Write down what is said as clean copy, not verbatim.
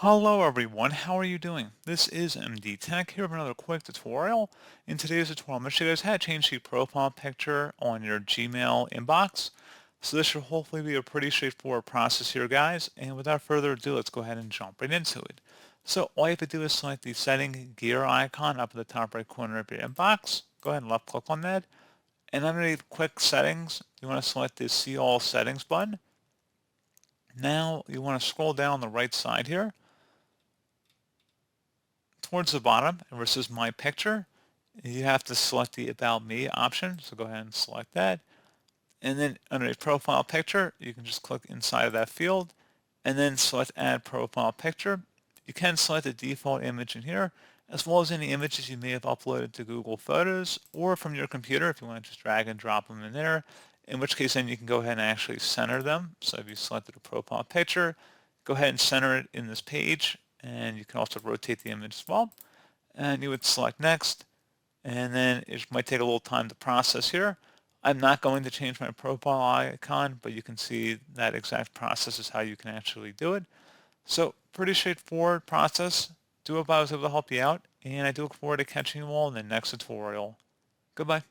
Hello everyone, how are you doing? This is MD Tech here with another quick tutorial. In today's tutorial, I'm going to show you guys how to change the profile picture on your Gmail inbox. So this should hopefully be a pretty straightforward process here, guys. And without further ado, let's go ahead and jump right into it. So all you have to do is select the setting gear icon up in the top right corner of your inbox. Go ahead and left click on that. And underneath quick settings, you want to select the see all settings button. Now you want to scroll down the right side here towards the bottom where it says My Picture. You have to select the About Me option, so go ahead and select that. And then under a profile picture, you can just click inside of that field and then select Add Profile Picture. You can select the default image in here, as well as any images you may have uploaded to Google Photos or from your computer if you want to just drag and drop them in there, in which case then you can go ahead and actually center them. So if you selected a profile picture, go ahead and center it in this page, and you can also rotate the image as well. And you would select Next, and then it might take a little time to process here. I'm not going to change my profile icon, but you can see that exact process is how you can actually do it. So pretty straightforward process. Do hope I was able to help you out, and I do look forward to catching you all in the next tutorial. Goodbye.